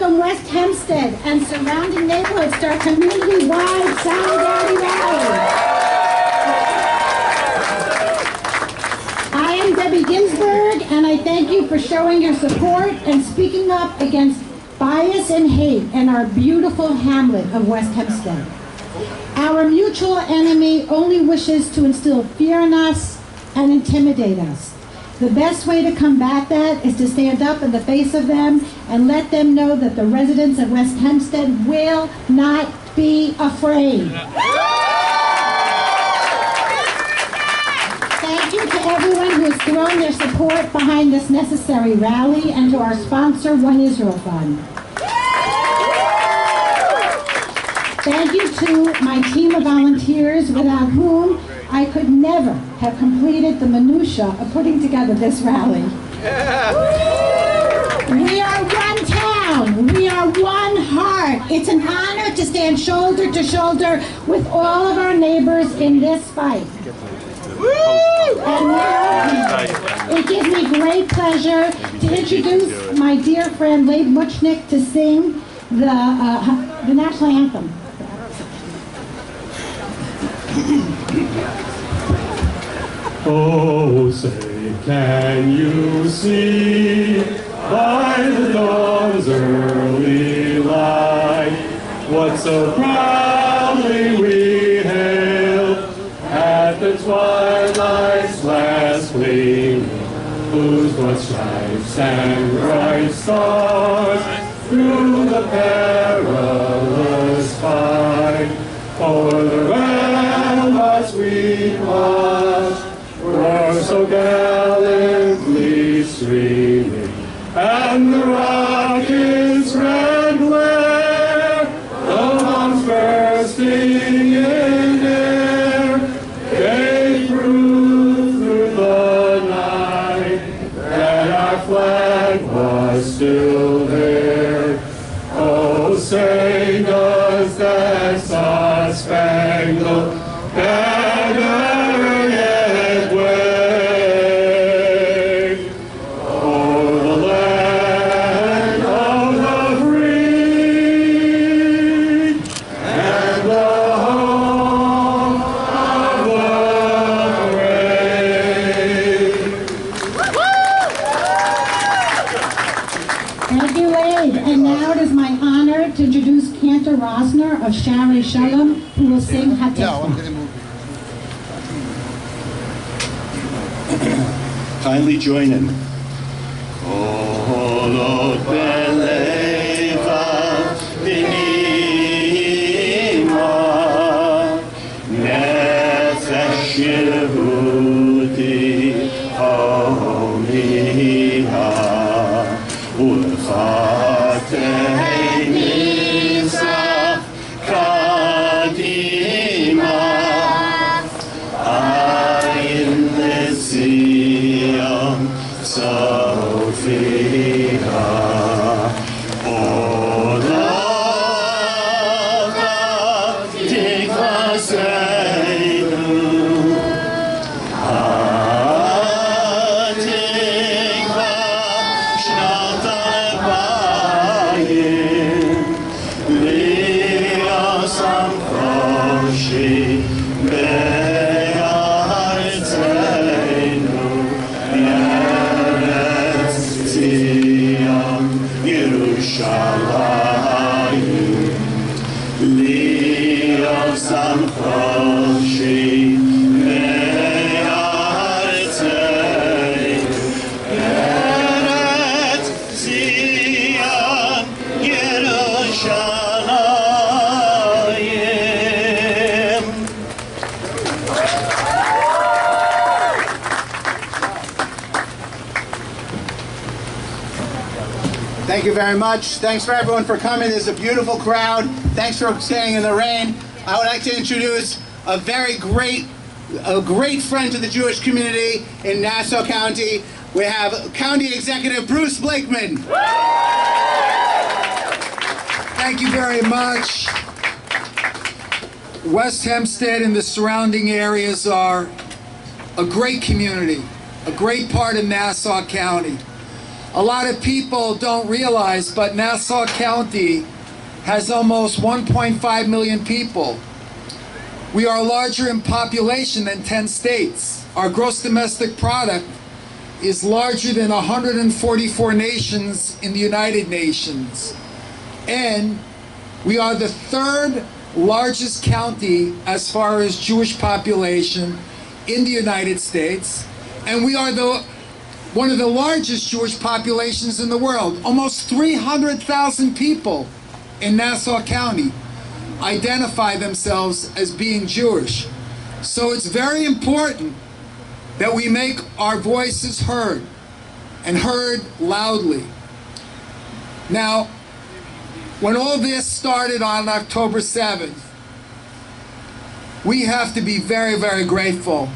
welcome West Hempstead and surrounding neighborhoods to our community-wide Solidarity Rally. I am Debbie Ginsburg, and I thank you for showing your support and speaking up against bias and hate in our beautiful hamlet of West Hempstead. Our mutual enemy only wishes to instill fear in us and intimidate us. The best way to combat that is to stand up in the face of them and let them know that the residents of West Hempstead will not be afraid. Thank you to everyone who has thrown their support behind this necessary rally and to our sponsor, One Israel Fund. Thank you to my team of volunteers without whom I could never have completed the minutia of putting together this rally. We are one town. We are one heart. It's an honor to stand shoulder to shoulder with all of our neighbors in this fight. And now, it gives me great pleasure to introduce my dear friend Leib Muchnick to sing the national anthem. Oh, say, can you see by the dawn's early light what so proudly we hailed at the twilight's last gleaming, whose broad stripes and bright stars through the perilous fight o'er the ramparts we watched were so gallantly streaming, and the rocket's red glare, the bombs bursting in air, gave proof through the night that our flag was still there. Oh, say does that star-spangled banner of Shari Shalom, who will sing Hatikva. No, I'm going to move. Kindly join in. Thank you very much. Thanks for everyone for coming. There's a beautiful crowd. Thanks for staying in the rain. I would like to introduce a great friend to the Jewish community in Nassau County. We have County Executive Bruce Blakeman. Thank you very much. West Hempstead and the surrounding areas are a great community, a great part of Nassau County. A lot of people don't realize, but Nassau County has almost 1.5 million people. We are larger in population than 10 states. Our gross domestic product is larger than 144 nations in the United Nations. And we are the third largest county as far as Jewish population in the United States. And we are one of the largest Jewish populations in the world. Almost 300,000 people in Nassau County identify themselves as being Jewish. So it's very important that we make our voices heard, and heard loudly. Now, when all this started on October 7th, we have to be very, very grateful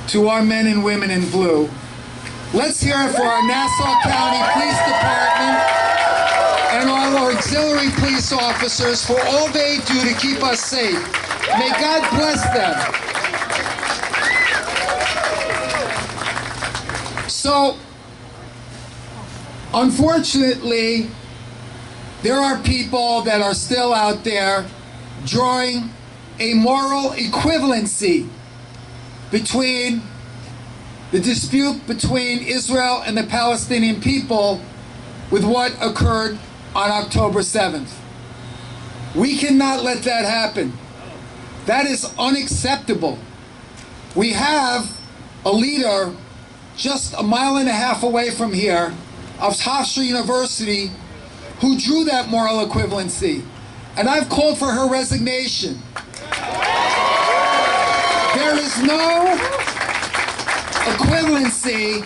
to our men and women in blue. Let's hear it for our Nassau County Police Department and our auxiliary police officers for all they do to keep us safe. May God bless them. So, unfortunately, there are people that are still out there drawing a moral equivalency between the dispute between Israel and the Palestinian people with what occurred on October 7th. We cannot let that happen. That is unacceptable. We have a leader just a mile and a half away from here of Hofstra University who drew that moral equivalency. And I've called for her resignation. There is no equivalency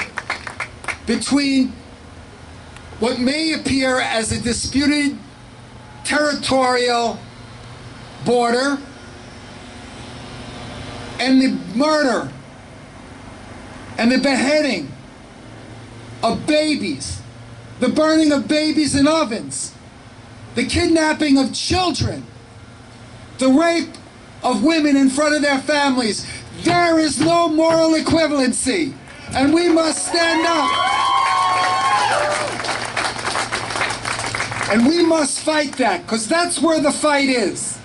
between what may appear as a disputed territorial border and the murder and the beheading of babies, the burning of babies in ovens, the kidnapping of children, the rape of women in front of their families. There is no moral equivalency, and we must stand up. And we must fight that, because that's where the fight is.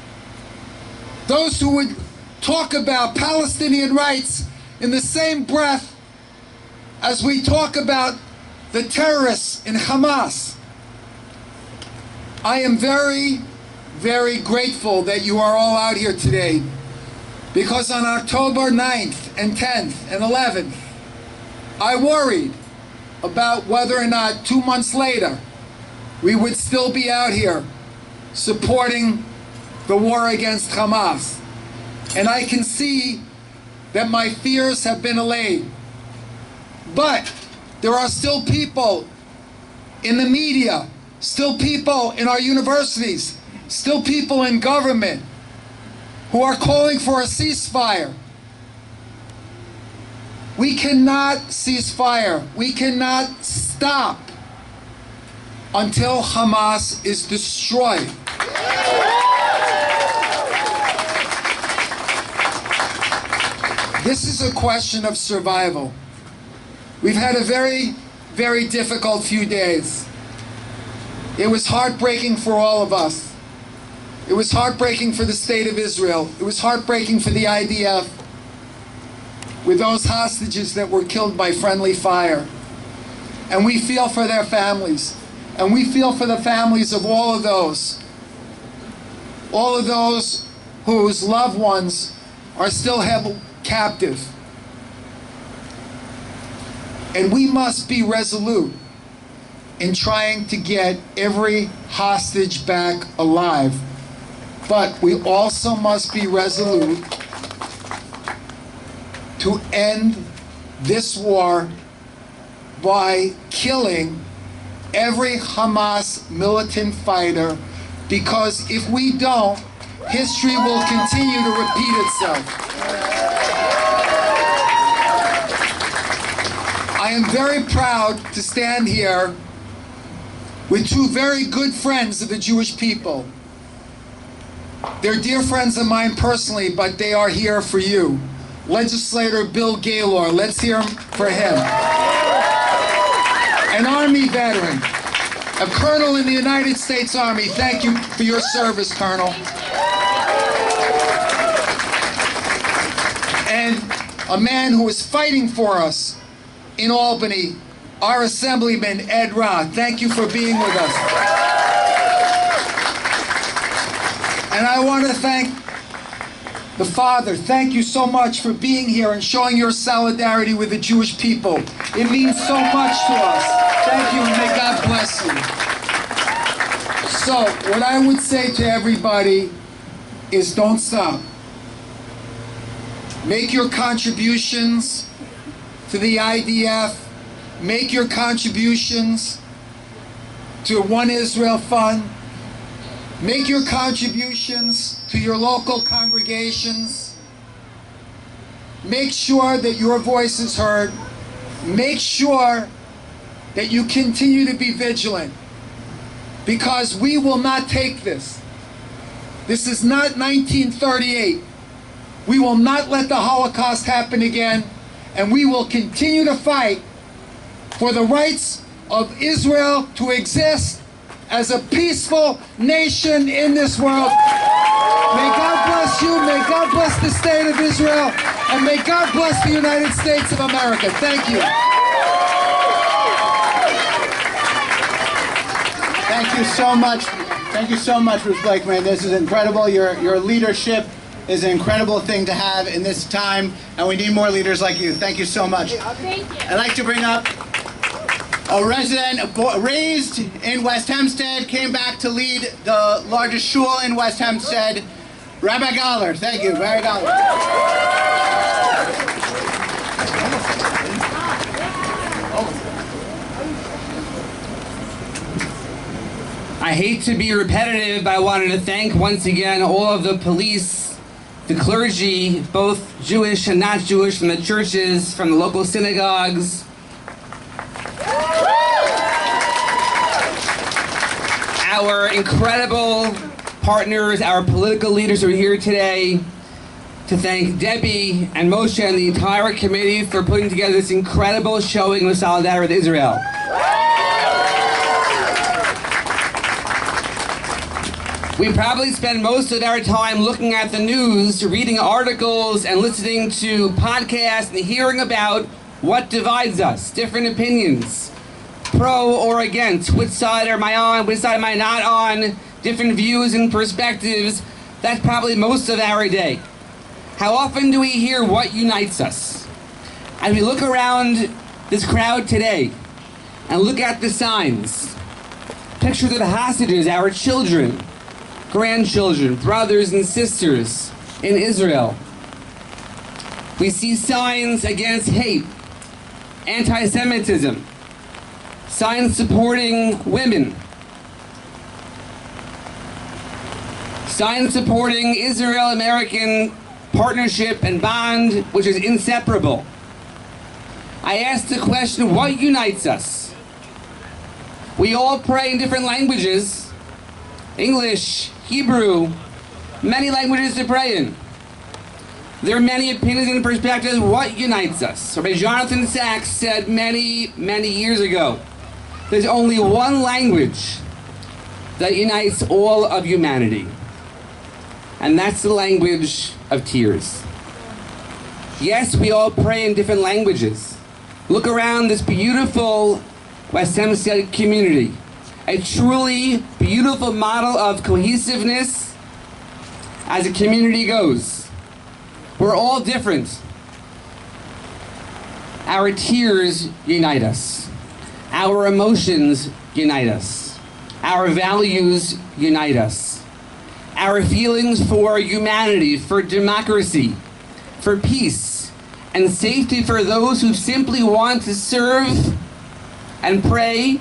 Those who would talk about Palestinian rights in the same breath as we talk about the terrorists in Hamas. I am very, very grateful that you are all out here today, because on October 9th and 10th and 11th, I worried about whether or not 2 months later we would still be out here supporting the war against Hamas. And I can see that my fears have been allayed. But there are still people in the media, still people in our universities, still people in government who are calling for a ceasefire. We cannot cease fire. We cannot stop until Hamas is destroyed. This is a question of survival. We've had a very, very difficult few days. It was heartbreaking for all of us. It was heartbreaking for the state of Israel. It was heartbreaking for the IDF with those hostages that were killed by friendly fire. And we feel for their families. And we feel for the families of all of those whose loved ones are still held captive. And we must be resolute in trying to get every hostage back alive. But we also must be resolute to end this war by killing every Hamas militant fighter, because if we don't, history will continue to repeat itself. I am very proud to stand here with two very good friends of the Jewish people. They're dear friends of mine personally, but they are here for you. Legislator Bill Gaylor, let's hear for him. an Army veteran, a colonel in the United States Army. Thank you for your service, Colonel. And a man who is fighting for us in Albany, our Assemblyman, Ed Roth. Thank you for being with us. And I want to thank the Father. Thank you so much for being here and showing your solidarity with the Jewish people. It means so much to us. Thank you, and may God bless you. So, what I would say to everybody is don't stop. Make your contributions to the IDF. Make your contributions to One Israel Fund. Make your contributions to your local congregations. Make sure that your voice is heard. Make sure that you continue to be vigilant, because we will not take this. This is not 1938. We will not let the Holocaust happen again, and we will continue to fight for the rights of Israel to exist as a peaceful nation in this world. May God bless you, may God bless the state of Israel, and may God bless the United States of America. Thank you. Thank you so much. Thank you so much, Ruth Blakeman. This is incredible. Your leadership is an incredible thing to have in this time, and we need more leaders like you. Thank you so much. Thank you. I'd like to bring up a resident raised in West Hempstead, came back to lead the largest shul in West Hempstead, Rabbi Galler. Thank you, Rabbi Galler. I hate to be repetitive, but I wanted to thank once again all of the police, the clergy, both Jewish and not Jewish, from the churches, from the local synagogues. Our incredible partners, our political leaders who are here today, to thank Debbie and Moshe and the entire committee for putting together this incredible showing of solidarity with Israel. We probably spend most of our time looking at the news, reading articles, and listening to podcasts and hearing about what divides us, different opinions, pro or against, which side am I on, which side am I not on, different views and perspectives. That's probably most of our day. How often do we hear what unites us? As we look around this crowd today and look at the signs, pictures of the hostages, our children, grandchildren, brothers and sisters in Israel. We see signs against hate, anti-Semitism, signs supporting women, signs supporting Israel-American partnership and bond, which is inseparable. I asked the question, what unites us? We all pray in different languages, English, Hebrew, many languages to pray in. There are many opinions and perspectives. What unites us? Rabbi Jonathan Sachs said many, many years ago, there's only one language that unites all of humanity, and that's the language of tears. Yes, we all pray in different languages. Look around this beautiful West Hempstead community. A truly beautiful model of cohesiveness as a community goes. We're all different. Our tears unite us. Our emotions unite us. Our values unite us. Our feelings for humanity, for democracy, for peace, and safety for those who simply want to serve and pray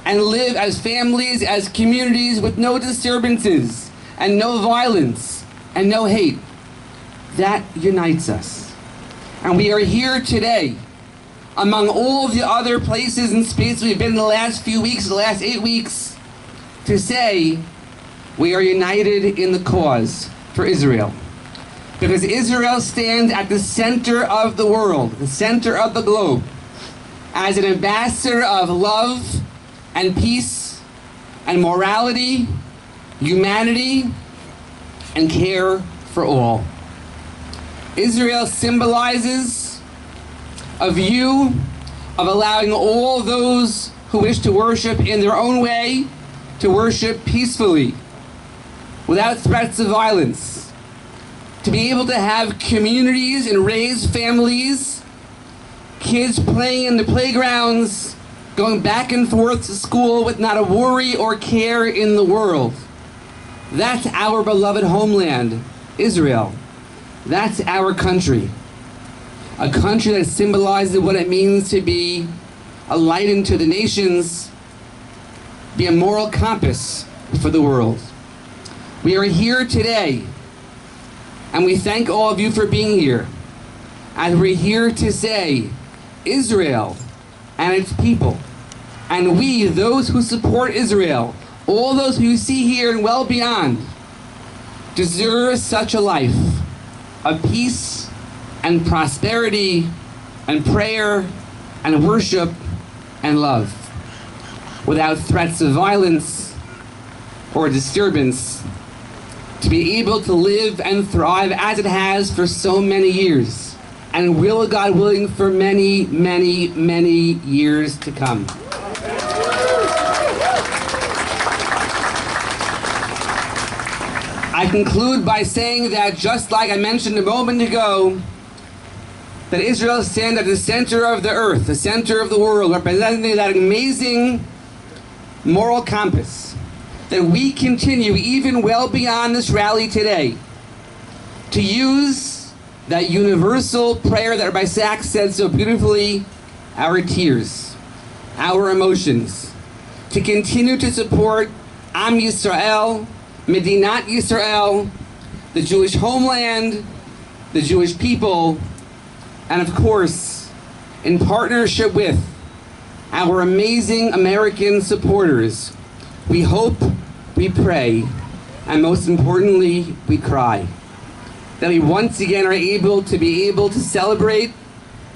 and live as families, as communities with no disturbances and no violence and no hate. That unites us. And we are here today, among all the other places and spaces we've been in the last few weeks, the last 8 weeks, to say we are united in the cause for Israel. Because Israel stands at the center of the world, the center of the globe. as an ambassador of love and peace and morality, humanity, and care for all. Israel symbolizes a view of allowing all those who wish to worship in their own way to worship peacefully, without threats of violence, to be able to have communities and raise families, kids playing in the playgrounds, going back and forth to school with not a worry or care in the world. That's our beloved homeland, Israel. That's our country. A country that symbolizes what it means to be a light unto the nations, be a moral compass for the world. We are here today, and we thank all of you for being here. And we're here to say, Israel and its people, and we, those who support Israel, all those who you see here and well beyond, deserve such a life of peace and prosperity and prayer and worship and love, without threats of violence or disturbance, to be able to live and thrive as it has for so many years, and will, God willing, for many, many, many years to come. I conclude by saying that, just like I mentioned a moment ago, that Israel stands at the center of the earth, the center of the world, representing that amazing moral compass, that we continue even well beyond this rally today to use that universal prayer that Rabbi Sachs said so beautifully, our tears, our emotions, to continue to support Am Yisrael, Medinat Yisrael, the Jewish homeland, the Jewish people, and of course, in partnership with our amazing American supporters, we hope, we pray, and most importantly, we cry, that we once again are able to celebrate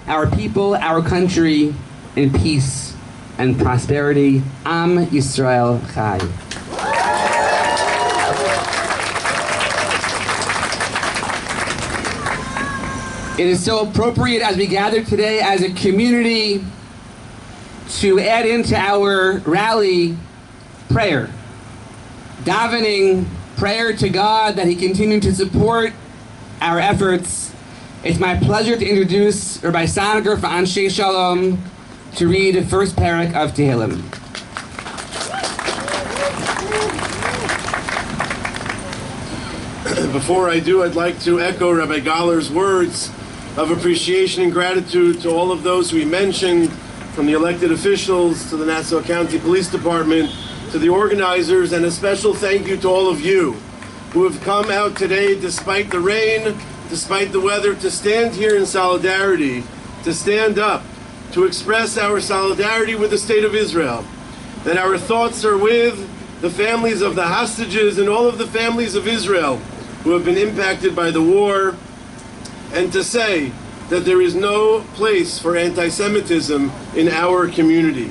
our people, our country, in peace and prosperity. Am Yisrael Chai. It is so appropriate as we gather today as a community to add into our rally prayer, davening, prayer to God that He continue to support our efforts. It's my pleasure to introduce Rabbi Sanager for Anshe Shalom to read the first parak of Tehillim. Before I do, I'd like to echo Rabbi Galler's words of appreciation and gratitude to all of those we mentioned, from the elected officials to the Nassau County Police Department to the organizers, and a special thank you to all of you who have come out today despite the rain, despite the weather, to stand here in solidarity, to stand up, to express our solidarity with the State of Israel. That our thoughts are with the families of the hostages and all of the families of Israel who have been impacted by the war, and to say that there is no place for anti-Semitism in our community.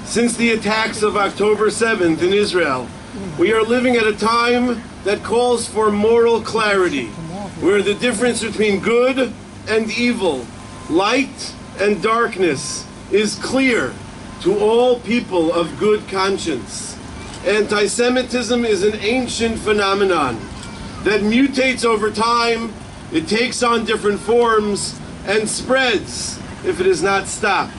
Since the attacks of October 7th in Israel, we are living at a time that calls for moral clarity, where the difference between good and evil, light and darkness, is clear to all people of good conscience. Anti-Semitism is an ancient phenomenon that mutates over time. It takes on different forms and spreads if it is not stopped.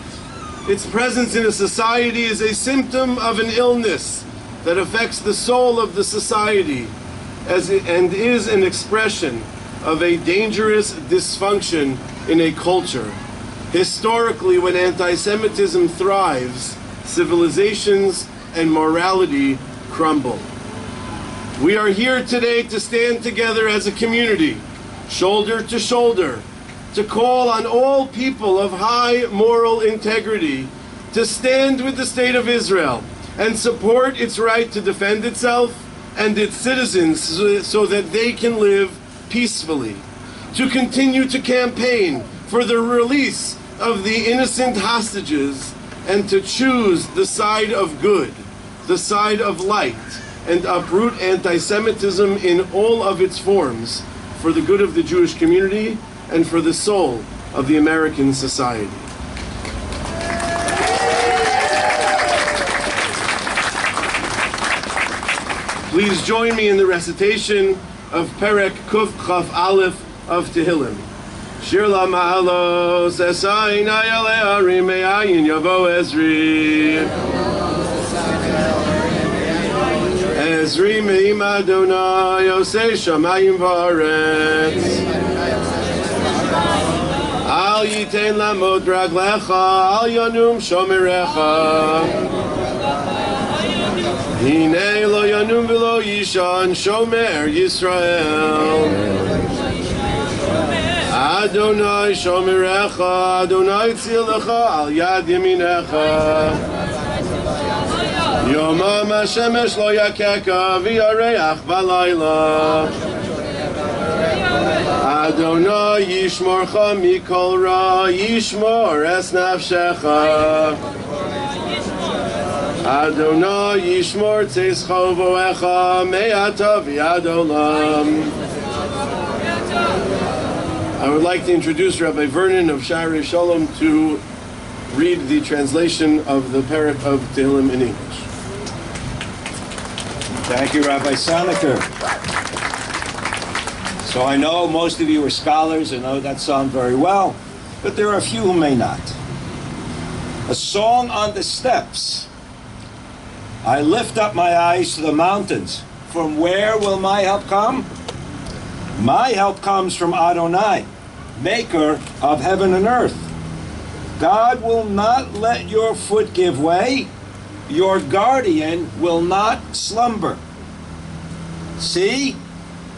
Its presence in a society is a symptom of an illness that affects the soul of the society, and is an expression of a dangerous dysfunction in a culture. Historically, when anti-Semitism thrives, civilizations and morality crumble. We are here today to stand together as a community, shoulder to shoulder, to call on all people of high moral integrity to stand with the State of Israel and support its right to defend itself and its citizens so that they can live peacefully. To continue to campaign for the release of the innocent hostages and to choose the side of good, the side of light, and uproot anti-Semitism in all of its forms for the good of the Jewish community and for the soul of the American society. Please join me in the recitation of Perek Kuf Chaf Aleph of Tehillim. Shir la ma'alos esayin ayale arim me'ayin yavo Ezri. Ezri me'im Adonai Yosei shamayim v'aretz. Al yitein lamod raglecha, al yanum shomerecha. Hinei lo yanum v'lo yishan shomer Yisrael. Adonai shomerecha, Adonai tzilecha al yad yaminecha. Yomam hashemesh lo yakeka v'yareach balayla. Adonai yishmorcha mikol ra, yishmor es nafshecha. Adonai yishmor tzescho voecha me'ata v'yad olam. I would like to introduce Rabbi Vernon of Sha'arei Shalom to read the translation of the Perek of Tehillim in English. Thank you, Rabbi Saniker. So I know most of you are scholars and know that song very well, but there are a few who may not. A song on the steps. I lift up my eyes to the mountains. From where will my help come? My help comes from Adonai, maker of heaven and earth. God will not let your foot give way. Your guardian will not slumber. See,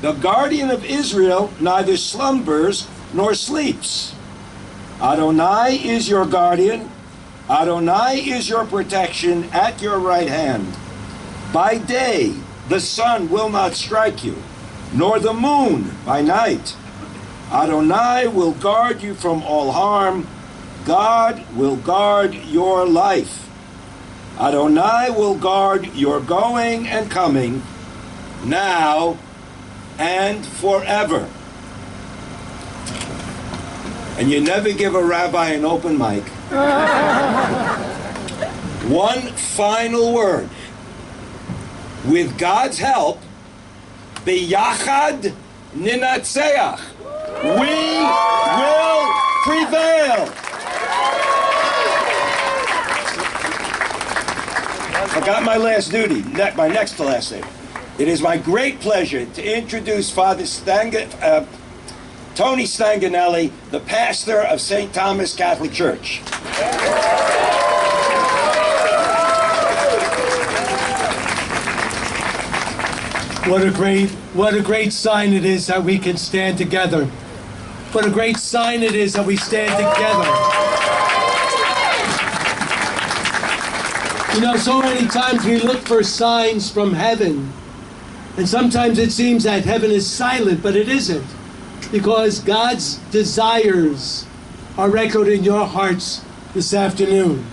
the guardian of Israel neither slumbers nor sleeps. Adonai is your guardian. Adonai is your protection at your right hand. By day, the sun will not strike you, nor the moon by night. Adonai will guard you from all harm. God will guard your life. Adonai will guard your going and coming, now and forever. And you never give a rabbi an open mic. One final word. With God's help, biyachad ninatzeach. We will prevail. I got my last duty, my next to last thing. It is my great pleasure to introduce Father Tony Stanganelli, the pastor of St. Thomas Catholic Church. What a great sign it is that we can stand together. What a great sign it is that we stand together. You know, so many times we look for signs from heaven, and sometimes it seems that heaven is silent, but it isn't, because God's desires are echoed in your hearts this afternoon.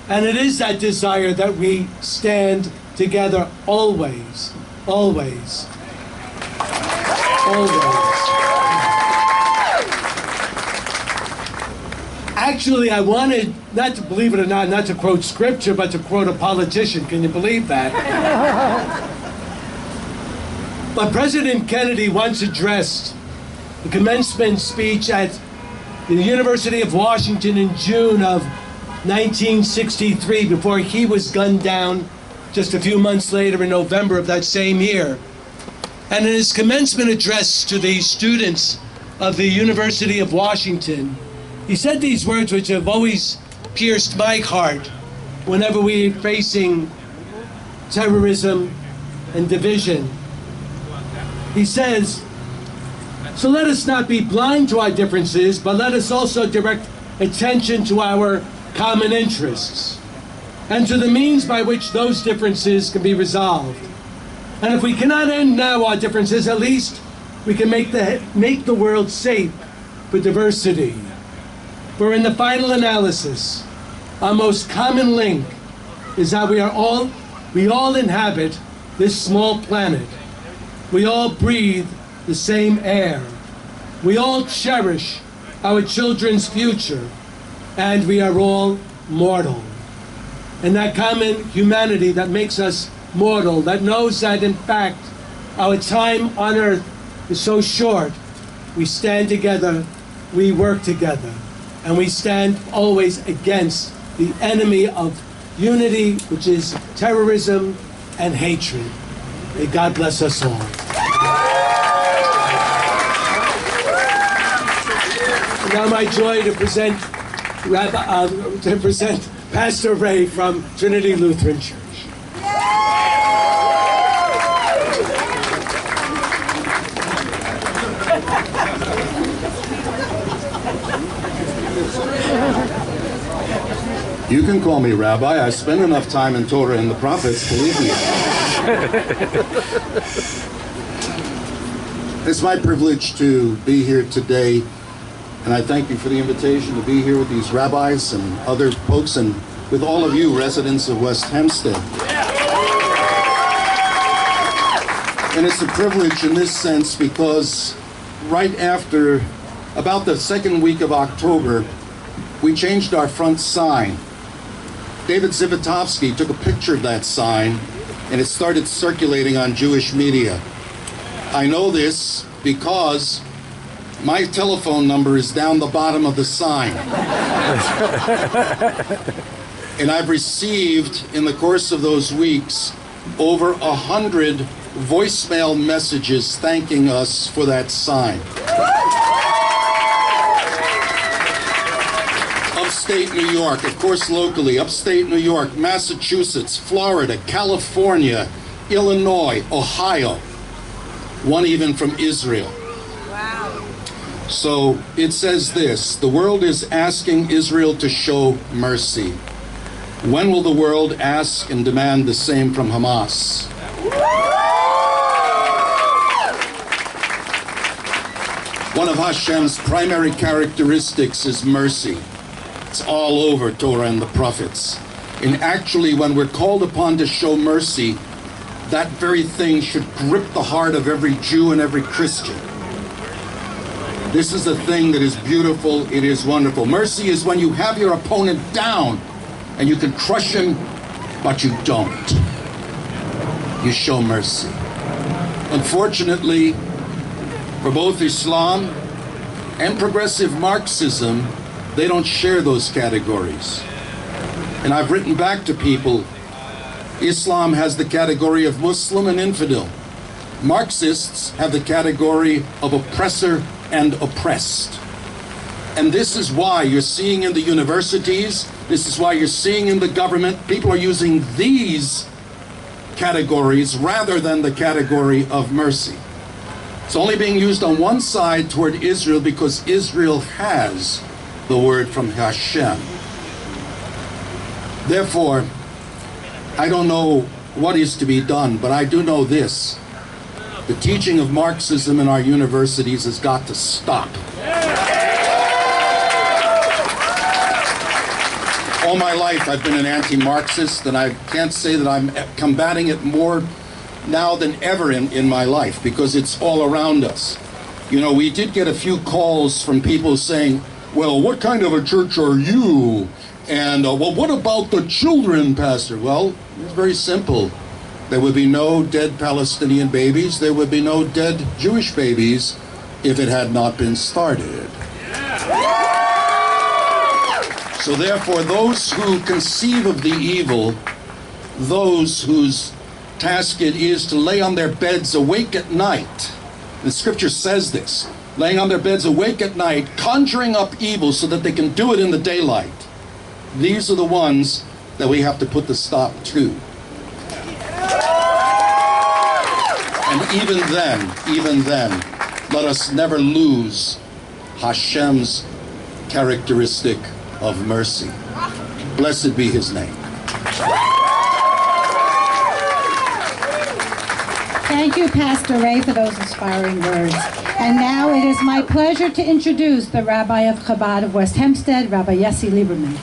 And it is that desire that we stand together always, always, always. Actually, I wanted, not to believe it or not to quote scripture, but to quote a politician. Can you believe that? But President Kennedy once addressed the commencement speech at the University of Washington in June of 1963, before he was gunned down just a few months later in November of that same year. And in his commencement address to the students of the University of Washington, he said these words which have always pierced my heart whenever we're facing terrorism and division. He says, "So let us not be blind to our differences, but let us also direct attention to our common interests and to the means by which those differences can be resolved. And if we cannot end now our differences, at least we can make the world safe for diversity." For in the final analysis, our most common link is that we all inhabit this small planet. We all breathe the same air. We all cherish our children's future, and we are all mortal. And that common humanity that makes us mortal, that knows that in fact our time on earth is so short, we stand together, we work together, and we stand always against the enemy of unity, which is terrorism and hatred. May God bless us all. Now my joy to present Pastor Ray from Trinity Lutheran Church. You can call me Rabbi. I spend enough time in Torah and the prophets, believe me. It's my privilege to be here today, and I thank you for the invitation to be here with these rabbis and other folks, and with all of you residents of West Hempstead. And it's a privilege in this sense because right after, about the second week of October, we changed our front sign. David Zivotofsky took a picture of that sign, and it started circulating on Jewish media. I know this because my telephone number is down the bottom of the sign. And I've received, in the course of those weeks, over 100 voicemail messages thanking us for that sign. Upstate New York, of course locally, upstate New York, Massachusetts, Florida, California, Illinois, Ohio, one even from Israel. Wow. So it says this: the world is asking Israel to show mercy. When will the world ask and demand the same from Hamas? One of Hashem's primary characteristics is mercy. It's all over Torah and the prophets. And actually, when we're called upon to show mercy, that very thing should grip the heart of every Jew and every Christian. This is a thing that is beautiful, it is wonderful. Mercy is when you have your opponent down and you can crush him, but you don't. You show mercy. Unfortunately, for both Islam and progressive Marxism, they don't share those categories. And I've written back to people, Islam has the category of Muslim and infidel. Marxists have the category of oppressor and oppressed. And this is why you're seeing in the universities, this is why you're seeing in the government, people are using these categories rather than the category of mercy. It's only being used on one side toward Israel because Israel has the word from Hashem. Therefore, I don't know what is to be done, but I do know this. The teaching of Marxism in our universities has got to stop. All my life I've been an anti-Marxist, and I can't say that I'm combating it more now than ever in my life, because it's all around us. You know, we did get a few calls from people saying, well, what kind of a church are you? And, well, what about the children, Pastor? Well, it's very simple. There would be no dead Palestinian babies. There would be no dead Jewish babies if it had not been started. So therefore, those who conceive of the evil, those whose task it is to lay on their beds awake at night, the scripture says this, laying on their beds awake at night, conjuring up evil so that they can do it in the daylight. These are the ones that we have to put the stop to. And even then, let us never lose Hashem's characteristic of mercy. Blessed be his name. Thank you, Pastor Ray, for those inspiring words. And now it is my pleasure to introduce the Rabbi of Chabad of West Hempstead, Rabbi Yossi Lieberman.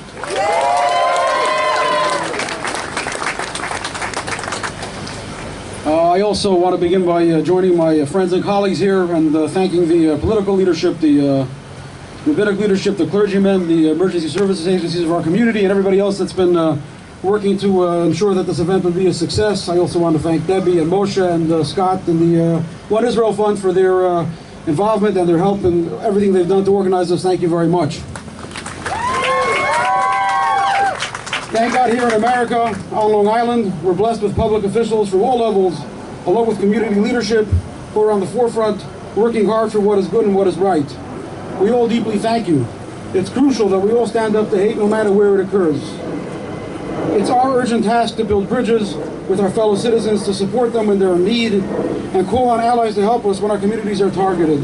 I also want to begin by joining my friends and colleagues here and thanking the political leadership, the rabbinic leadership, the clergymen, the emergency services agencies of our community, and everybody else that's been working to ensure that this event would be a success. I also want to thank Debbie and Moshe and Scott and the One Israel Fund for their involvement and their help and everything they've done to organize this. Thank you very much. Thank God here in America, on Long Island, we're blessed with public officials from all levels, along with community leadership who are on the forefront, working hard for what is good and what is right. We all deeply thank you. It's crucial that we all stand up to hate no matter where it occurs. It's our urgent task to build bridges with our fellow citizens, to support them when they're in need, and call on allies to help us when our communities are targeted.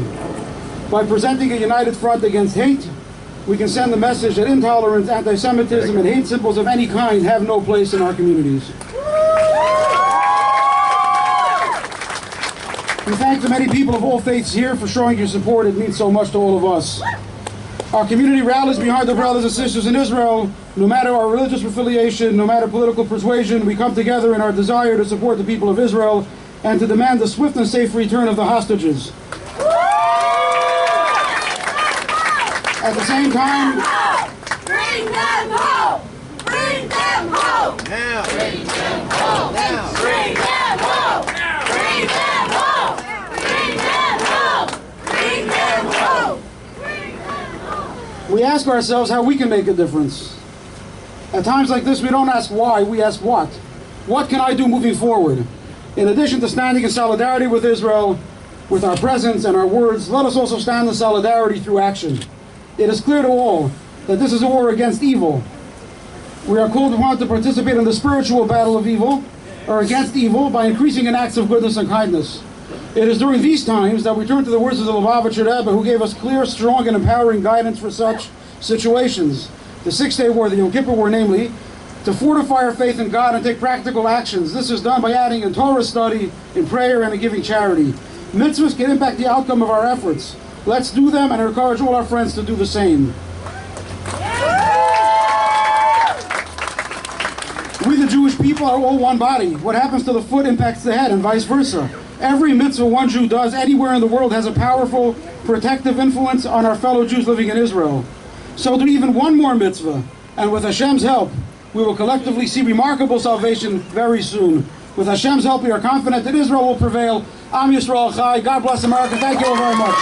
By presenting a united front against hate, we can send the message that intolerance, anti-Semitism, and hate symbols of any kind have no place in our communities. We thank the many people of all faiths here for showing your support. It means so much to all of us. Our community rallies behind the brothers and sisters in Israel. No matter our religious affiliation, no matter political persuasion, we come together in our desire to support the people of Israel and to demand the swift and safe return of the hostages. At the same time, bring them home! Bring them home! Now! Bring them home! Now! Bring them home! Bring them home! Bring them home! Bring them home! Bring them home! we ask ourselves how we can make a difference. At times like this, we don't ask why, we ask what. What can I do moving forward? In addition to standing in solidarity with Israel, with our presence and our words, let us also stand in solidarity through action. It is clear to all that this is a war against evil. We are called upon to participate in the spiritual battle of evil, or against evil, by increasing in acts of goodness and kindness. It is during these times that we turn to the words of the Lubavitcher Rebbe, who gave us clear, strong, and empowering guidance for such situations. The Six-Day War, the Yom Kippur War, namely, to fortify our faith in God and take practical actions. This is done by adding in Torah study, in prayer, and in giving charity. Mitzvahs can impact the outcome of our efforts. Let's do them and encourage all our friends to do the same. We, the Jewish people, are all one body. What happens to the foot impacts the head, and vice versa. Every mitzvah one Jew does anywhere in the world has a powerful, protective influence on our fellow Jews living in Israel. So do even one more mitzvah, and with Hashem's help, we will collectively see remarkable salvation very soon. With Hashem's help, we are confident that Israel will prevail. Am Yisrael Chai. God bless America. Thank you all very much.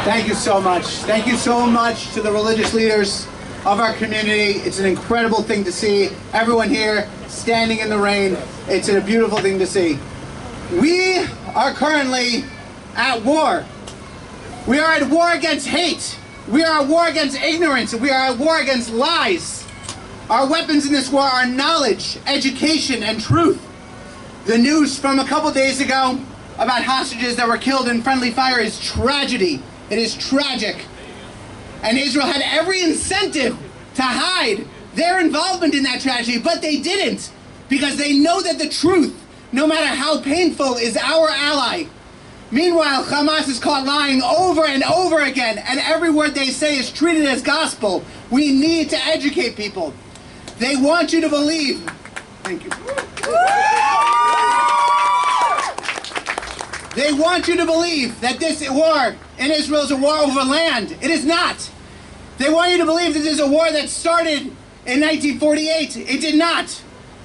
Thank you so much. Thank you so much to the religious leaders of our community. It's an incredible thing to see everyone here standing in the rain. It's a beautiful thing to see. We are currently at war. We are at war against hate. We are at war against ignorance. We are at war against lies. Our weapons in this war are knowledge, education, and truth. The news from a couple days ago about hostages that were killed in friendly fire is tragedy. It is tragic. And Israel had every incentive to hide their involvement in that tragedy, but they didn't, because they know that the truth, no matter how painful, is our ally. Meanwhile, Hamas is caught lying over and over again, and every word they say is treated as gospel. We need to educate people. They want you to believe. Thank you. They want you to believe that this war in Israel is a war over land. It is not. They want you to believe that this is a war that started in 1948. It did not.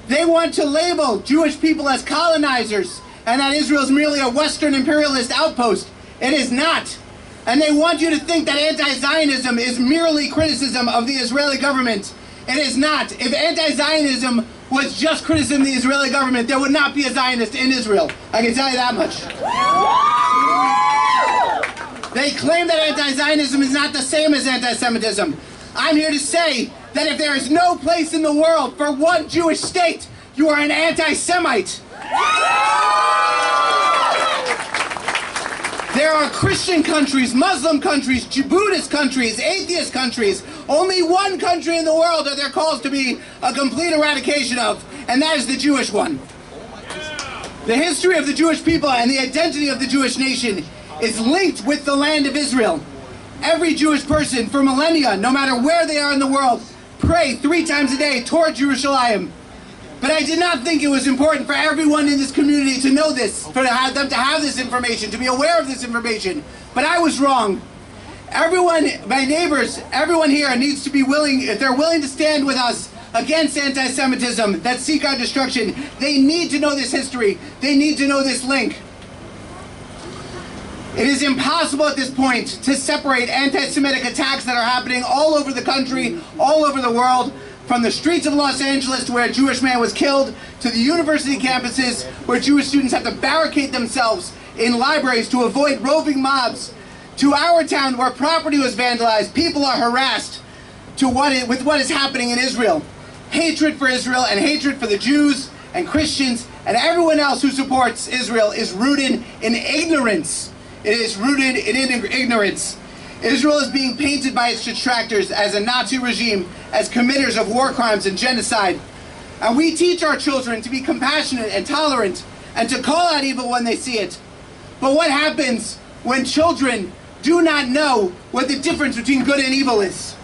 They want to label Jewish people as colonizers and that Israel is merely a Western imperialist outpost. It is not. And they want you to think that anti-Zionism is merely criticism of the Israeli government. It is not. If anti-Zionism was just criticism of the Israeli government, there would not be a Zionist in Israel. I can tell you that much. They claim that anti-Zionism is not the same as anti-Semitism. I'm here to say that if there is no place in the world for one Jewish state, you are an anti-Semite. There are Christian countries, Muslim countries, Buddhist countries, atheist countries. Only one country in the world are there calls to be a complete eradication of, and that is the Jewish one. The history of the Jewish people and the identity of the Jewish nation is linked with the land of Israel. Every Jewish person for millennia, no matter where they are in the world, pray 3 times a day toward Jerusalem. But I did not think it was important for everyone in this community to know this, for them to have this information, to be aware of this information. But I was wrong. Everyone, my neighbors, everyone here needs to be willing, if they're willing to stand with us against anti-Semitism that seek our destruction, they need to know this history. They need to know this link. It is impossible at this point to separate anti-Semitic attacks that are happening all over the country, all over the world, from the streets of Los Angeles where a Jewish man was killed, to the university campuses where Jewish students have to barricade themselves in libraries to avoid roving mobs, to our town where property was vandalized, people are harassed, with what is happening in Israel. Hatred for Israel and hatred for the Jews and Christians and everyone else who supports Israel is rooted in ignorance. It is rooted in ignorance. Israel is being painted by its detractors as a Nazi regime, as committers of war crimes and genocide. And we teach our children to be compassionate and tolerant and to call out evil when they see it. But what happens when children do not know what the difference between good and evil is?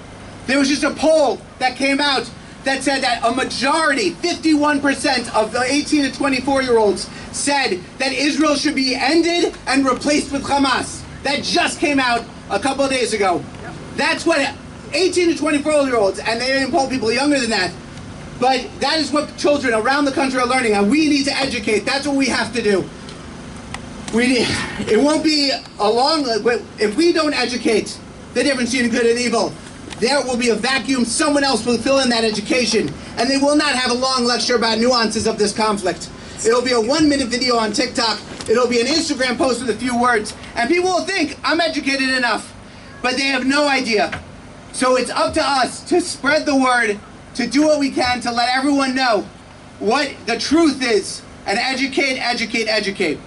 There was just a poll that came out that said that a majority, 51% of the 18 to 24-year-olds said that Israel should be ended and replaced with Hamas. That just came out a couple of days ago. That's what 18 to 24-year-olds, and they didn't poll people younger than that, but that is what children around the country are learning, and we need to educate. That's what we have to do. It won't be a long, if we don't educate the difference between good and evil, there will be a vacuum. Someone else will fill in that education, and they will not have a long lecture about nuances of this conflict. It'll be a 1-minute video on TikTok. It'll be an Instagram post with a few words, and people will think, I'm educated enough, but they have no idea. So it's up to us to spread the word, to do what we can to let everyone know what the truth is, and educate, educate, educate.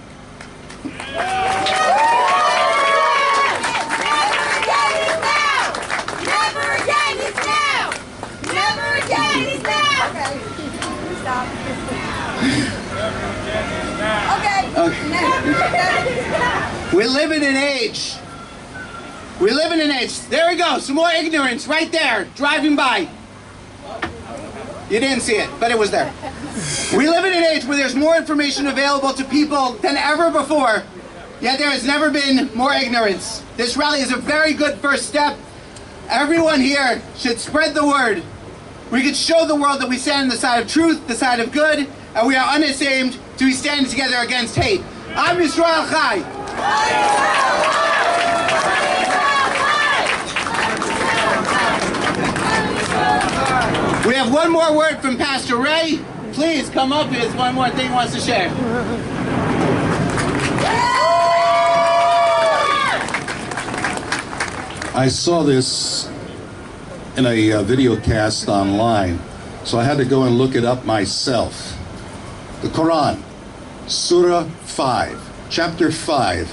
We live in an age. We live in an age. There we go. Some more ignorance right there, driving by. You didn't see it, but it was there. We live in an age where there's more information available to people than ever before, yet there has never been more ignorance. This rally is a very good first step. Everyone here should spread the word. We could show the world that we stand on the side of truth, the side of good, and we are unashamed to be standing together against hate. Am Yisrael Chai. We have one more word from Pastor Ray. Please come up. There's one more thing he wants to share. I saw this in a video cast online, so I had to go and look it up myself. The Quran, Surah 5, chapter 5,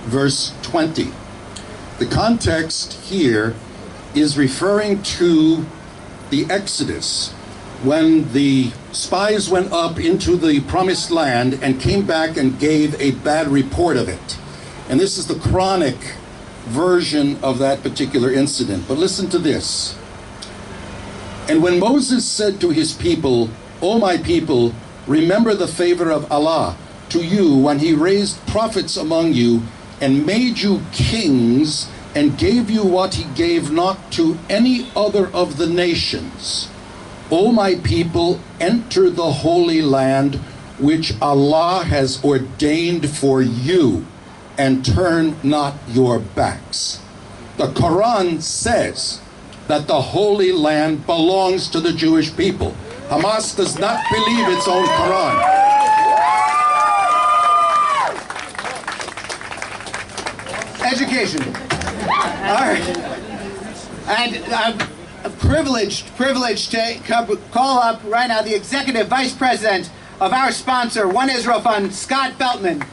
verse 20. The context here is referring to the Exodus, when the spies went up into the promised land and came back and gave a bad report of it. And this is the Quranic version of that particular incident. But listen to this. And when Moses said to his people, O my people, remember the favor of Allah to you when he raised prophets among you and made you kings and gave you what he gave not to any other of the nations. O my people, enter the holy land which Allah has ordained for you, and turn not your backs. The Quran says that the Holy Land belongs to the Jewish people. Hamas does not believe its own Quran. Education. All right. And I'm privileged to call up right now the Executive Vice President of our sponsor, One Israel Fund, Scott Feltman.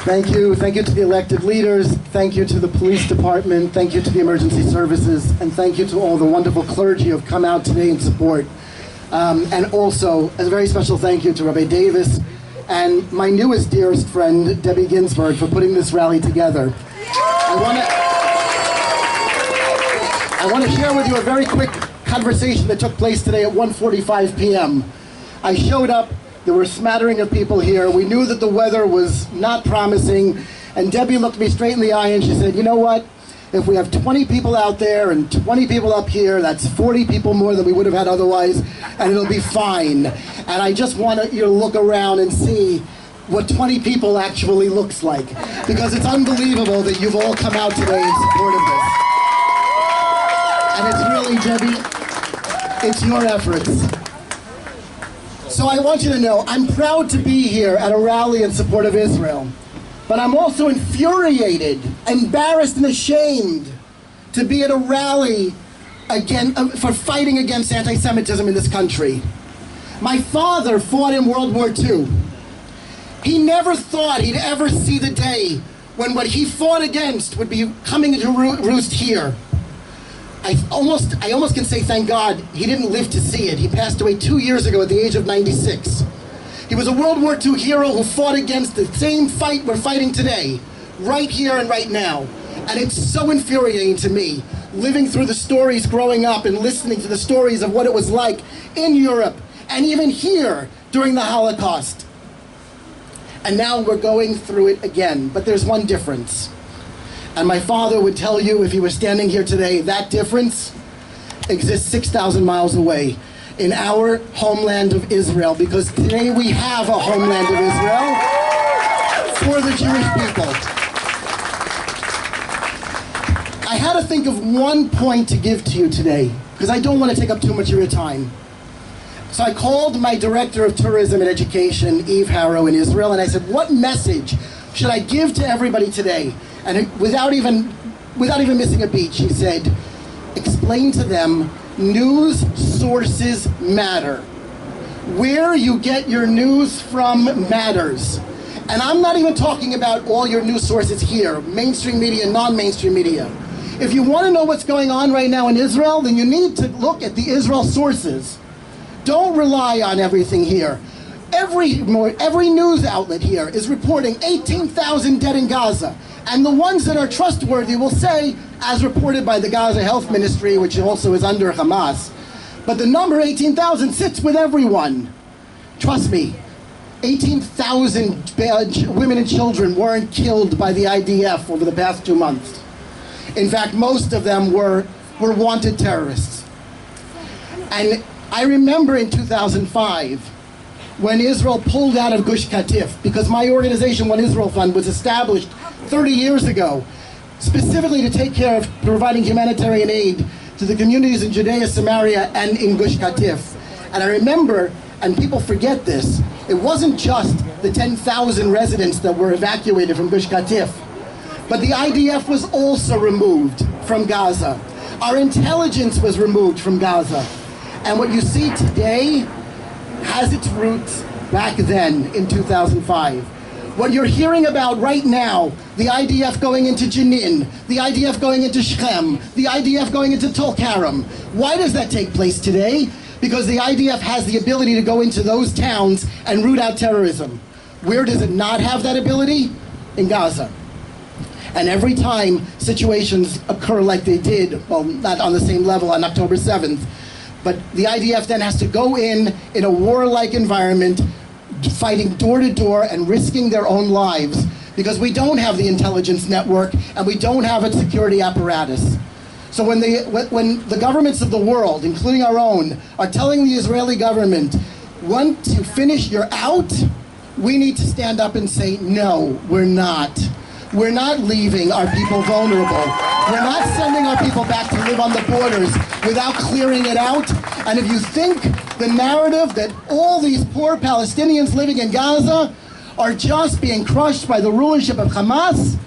Thank you to the elected leaders, thank you to the police department, thank you to the emergency services, and thank you to all the wonderful clergy who have come out today in support. And also, a very special thank you to Rabbi Davis and my newest dearest friend, Debbie Ginsburg, for putting this rally together. I want to share with you a very quick conversation that took place today at 1:45 p.m. I showed up, there were a smattering of people here. We knew that the weather was not promising, and Debbie looked me straight in the eye and she said, you know what? If we have 20 people out there and 20 people up here, that's 40 people more than we would have had otherwise, and it'll be fine. And I just want you to look around and see what 20 people actually looks like, because it's unbelievable that you've all come out today in support of this. And it's really, Debbie, it's your efforts. So I want you to know, I'm proud to be here at a rally in support of Israel, but I'm also infuriated, embarrassed, and ashamed to be at a rally again for fighting against anti-Semitism in this country. My father fought in World War II. He never thought he'd ever see the day when what he fought against would be coming to roost here. I almost can say thank God he didn't live to see it. He passed away 2 years ago at the age of 96. He was a World War II hero who fought against the same fight we're fighting today, right here and right now. And it's so infuriating to me, living through the stories growing up and listening to the stories of what it was like in Europe and even here during the Holocaust. And now we're going through it again, but there's one difference. And my father would tell you, if he was standing here today, that difference exists 6,000 miles away in our homeland of Israel, because today we have a homeland of Israel for the Jewish people. I had to think of one point to give to you today, because I don't want to take up too much of your time. So I called my director of tourism and education, Eve Harrow, in Israel, and I said, what message should I give to everybody today? And without even missing a beat, she said, explain to them, news sources matter. Where you get your news from matters. And I'm not even talking about all your news sources here, mainstream media, non-mainstream media. If you want to know what's going on right now in Israel, then you need to look at the Israel sources. Don't rely on everything here. Every news outlet here is reporting 18,000 dead in Gaza. And the ones that are trustworthy will say, as reported by the Gaza Health Ministry, which also is under Hamas, but the number 18,000 sits with everyone. Trust me, 18,000 women and children weren't killed by the IDF over the past 2 months. In fact, most of them were wanted terrorists. And I remember in 2005, when Israel pulled out of Gush Katif, because my organization, One Israel Fund, was established 30 years ago, specifically to take care of providing humanitarian aid to the communities in Judea, Samaria, and in Gush Katif. And I remember, and people forget this, it wasn't just the 10,000 residents that were evacuated from Gush Katif, but the IDF was also removed from Gaza. Our intelligence was removed from Gaza. And what you see today has its roots back then in 2005. What you're hearing about right now, the IDF going into Jenin, the IDF going into Shechem, the IDF going into Tulkarem, why does that take place today? Because the IDF has the ability to go into those towns and root out terrorism. Where does it not have that ability? In Gaza. And every time situations occur like they did, well, not on the same level on October 7th, but the IDF then has to go in a warlike environment, fighting door to door and risking their own lives, because we don't have the intelligence network and we don't have a security apparatus. So when the governments of the world, including our own, are telling the Israeli government, once you finish, you're out, we need to stand up and say, no, we're not. We're not leaving our people vulnerable. We're not sending our people back to live on the borders without clearing it out. And if you think the narrative that all these poor Palestinians living in Gaza are just being crushed by the rulership of Hamas,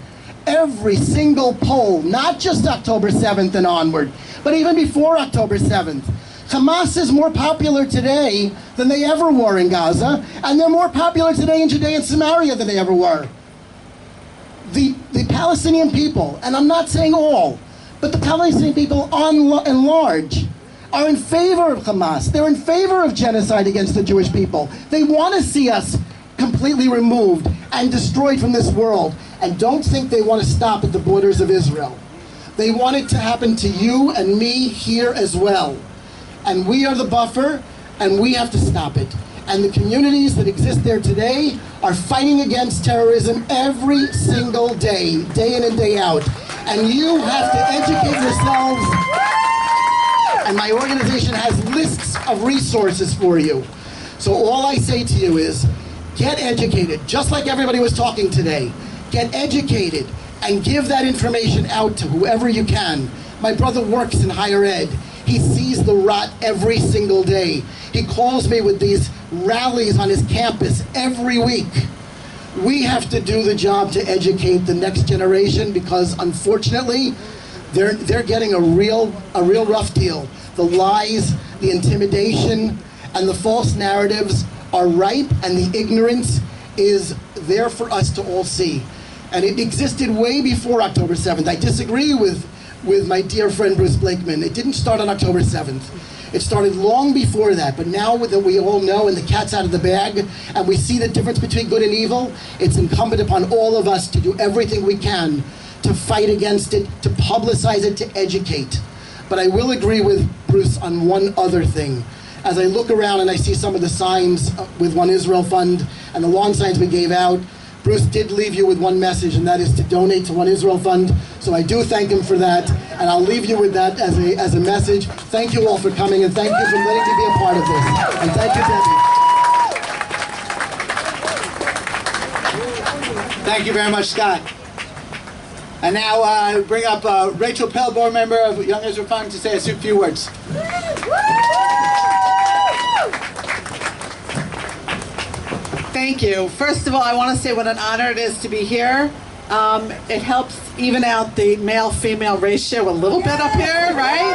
every single poll, not just October 7th and onward, but even before October 7th, Hamas is more popular today than they ever were in Gaza, and they're more popular today in Judea and Samaria than they ever were. Palestinian people, and I'm not saying all, but the Palestinian people in large, are in favor of Hamas. They're in favor of genocide against the Jewish people. They want to see us completely removed and destroyed from this world. And don't think they want to stop at the borders of Israel. They want it to happen to you and me here as well. And we are the buffer, and we have to stop it. And the communities that exist there today are fighting against terrorism every single day, day in and day out. And you have to educate yourselves. And my organization has lists of resources for you. So all I say to you is, get educated, just like everybody was talking today. Get educated and give that information out to whoever you can. My brother works in higher ed. He sees the rot every single day. He calls me with these rallies on his campus every week. We have to do the job to educate the next generation because unfortunately, they're getting a real rough deal. The lies, the intimidation, and the false narratives are ripe, and the ignorance is there for us to all see. And it existed way before October 7th. I disagree with my dear friend Bruce Blakeman. It didn't start on October 7th. It started long before that, but now that we all know and the cat's out of the bag, and we see the difference between good and evil, it's incumbent upon all of us to do everything we can to fight against it, to publicize it, to educate. But I will agree with Bruce on one other thing. As I look around and I see some of the signs with One Israel Fund and the lawn signs we gave out, Bruce did leave you with one message, and that is to donate to One Israel Fund. So I do thank him for that, and I'll leave you with that as a message. Thank you all for coming, and thank you for letting me be a part of this. And thank you, Debbie. Thank you very much, Scott. And now I bring up Rachel Pell, board member of Young Israel Fund, to say a few words. Thank you. First of all, I want to say what an honor it is to be here. It helps even out the male-female ratio a little bit up here, right?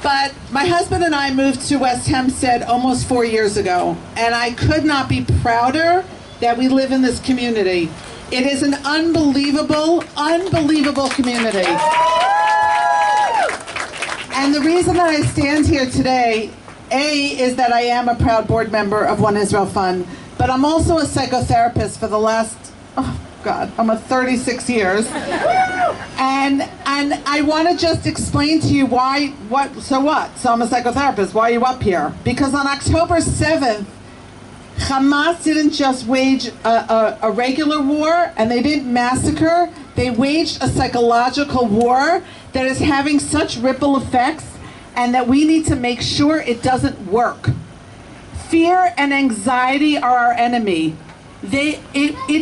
But my husband and I moved to West Hempstead almost 4 years ago, and I could not be prouder that we live in this community. It is an unbelievable, unbelievable community. And the reason that I stand here today, is that I am a proud board member of One Israel Fund, but I'm also a psychotherapist for the last, almost 36 years. And I want to just explain to you why, so I'm a psychotherapist, why are you up here? Because on October 7th, Hamas didn't just wage a regular war, and they didn't massacre, they waged a psychological war that is having such ripple effects, and that we need to make sure it doesn't work. Fear and anxiety are our enemy. It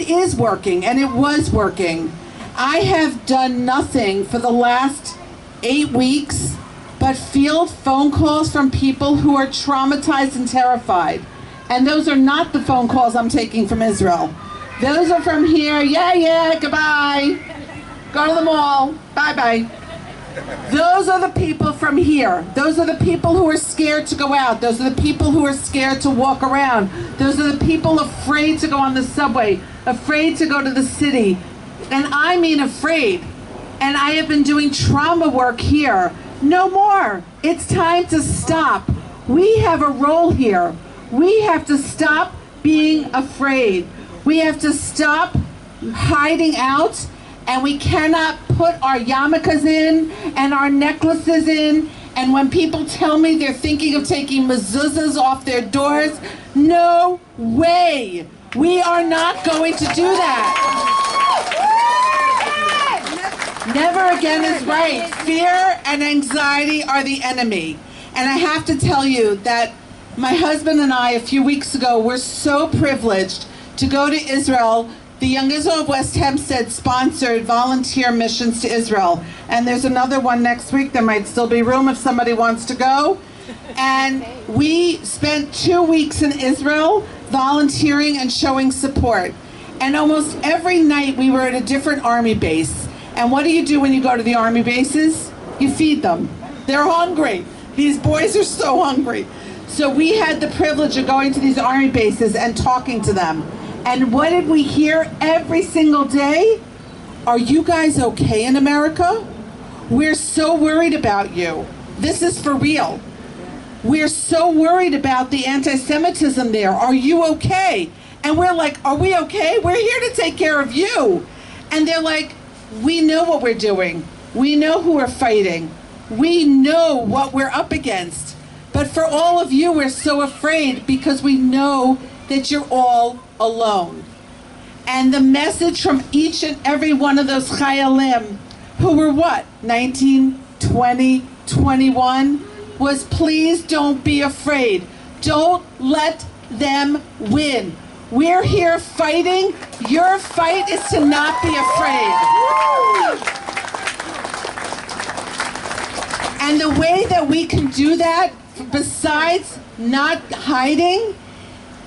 is working, and it was working. I have done nothing for the last 8 weeks but field phone calls from people who are traumatized and terrified. And those are not the phone calls I'm taking from Israel. Those are from here, yeah, goodbye. Go to the mall, bye-bye. Those are the people from here. Those are the people who are scared to go out. Those are the people who are scared to walk around. Those are the people afraid to go on the subway, afraid to go to the city. And I mean afraid. And I have been doing trauma work here. No more. It's time to stop. We have a role here. We have to stop being afraid. We have to stop hiding out. And we cannot put our yarmulkes in and our necklaces in. And when people tell me they're thinking of taking mezuzahs off their doors, no way. We are not going to do that. Never again is right. Fear and anxiety are the enemy. And I have to tell you that my husband and I, a few weeks ago, were so privileged to go to Israel. The Young Israel of West Hempstead sponsored volunteer missions to Israel. And there's another one next week. There might still be room if somebody wants to go. And we spent 2 weeks in Israel volunteering and showing support. And almost every night we were at a different army base. And what do you do when you go to the army bases? You feed them. They're hungry. These boys are so hungry. So we had the privilege of going to these army bases and talking to them. And what did we hear every single day? Are you guys okay in America? We're so worried about you. This is for real. We're so worried about the anti-Semitism there. Are you okay? And we're like, are we okay? We're here to take care of you. And they're like, we know what we're doing. We know who we're fighting. We know what we're up against. But for all of you, we're so afraid because we know that you're all alone. And the message from each and every one of those chayalim, who were what, 19, 20, 21, was please don't be afraid. Don't let them win. We're here fighting. Your fight is to not be afraid. And the way that we can do that, besides not hiding,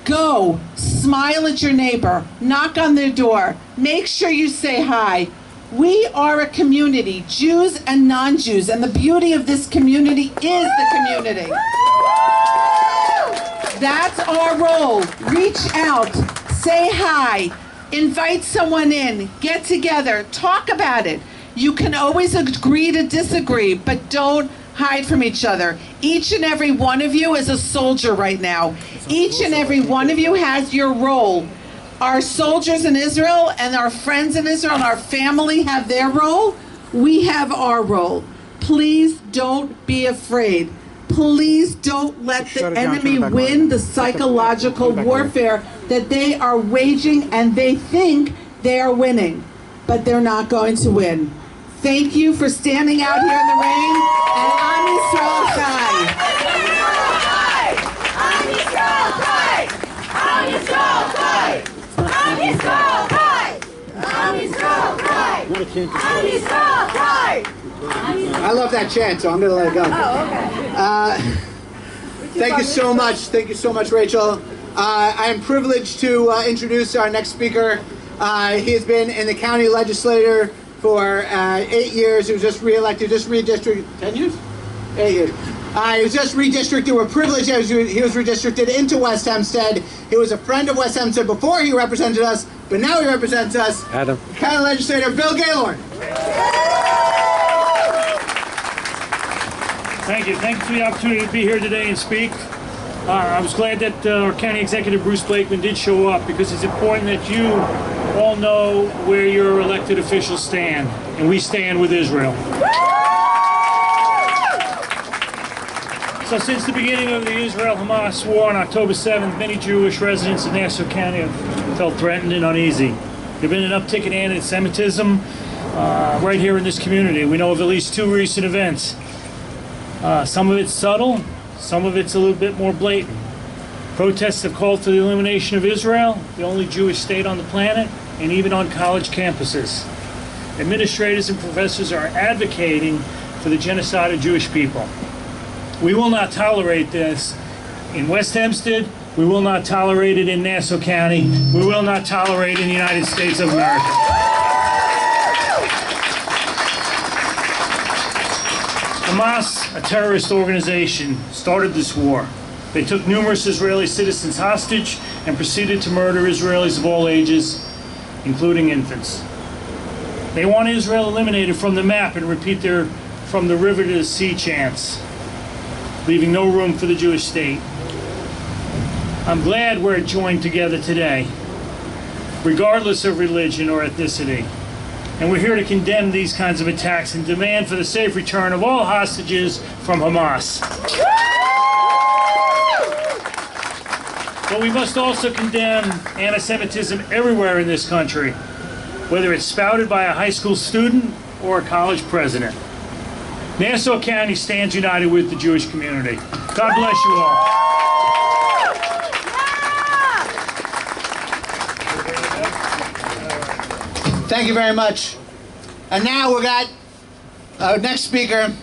go, smile at your neighbor, knock on their door, make sure you say hi. We are a community, Jews and non-Jews, and the beauty of this community is the community. That's our role. Reach out, say hi, invite someone in, get together, talk about it. You can always agree to disagree, but don't hide from each other. Each and every one of you is a soldier right now. Each and every one of you has your role. Our soldiers in Israel and our friends in Israel and our family have their role. We have our role. Please don't be afraid. Please don't let the enemy win the psychological warfare that they are waging, and they think they are winning, but they're not going to win. Thank you for standing out here in the rain, and Am Yisrael Chai. Am Yisrael Chai! Am Yisrael Chai! Am Yisrael Chai! Am Yisrael Chai! Am Yisrael Chai! I love that chant, so I'm going to let it go. Oh, okay. Thank you so much. Thank you so much, Rachel. I am privileged to introduce our next speaker. He has been in the county legislature for 8 years. He was just re-elected, just redistricted. 10 years? 8 years. He was just redistricted. We're privileged that he was redistricted into West Hempstead. He was a friend of West Hempstead before he represented us, but now he represents us. Adam. County Legislator Bill Gaylord. Thank you. Thank you for the opportunity to be here today and speak. I was glad that our County Executive Bruce Blakeman did show up, because it's important that you all know where your elected officials stand, and we stand with Israel. So since the beginning of the Israel-Hamas war on October 7th, many Jewish residents of Nassau County have felt threatened and uneasy. There's been an uptick in anti-Semitism right here in this community. We know of at least 2 recent events. Some of it's subtle, some of it's a little bit more blatant. Protests have called for the elimination of Israel, the only Jewish state on the planet, and even on college campuses. Administrators and professors are advocating for the genocide of Jewish people. We will not tolerate this in West Hempstead. We will not tolerate it in Nassau County. We will not tolerate it in the United States of America. Hamas, a terrorist organization, started this war. They took numerous Israeli citizens hostage and proceeded to murder Israelis of all ages, including infants. They want Israel eliminated from the map and repeat their "from the river to the sea" chants, leaving no room for the Jewish state. I'm glad we're joined together today, regardless of religion or ethnicity. And we're here to condemn these kinds of attacks and demand for the safe return of all hostages from Hamas. But we must also condemn anti-Semitism everywhere in this country, whether it's spouted by a high school student or a college president. Nassau County stands united with the Jewish community. God bless you all. Thank you very much. And now we got our next speaker.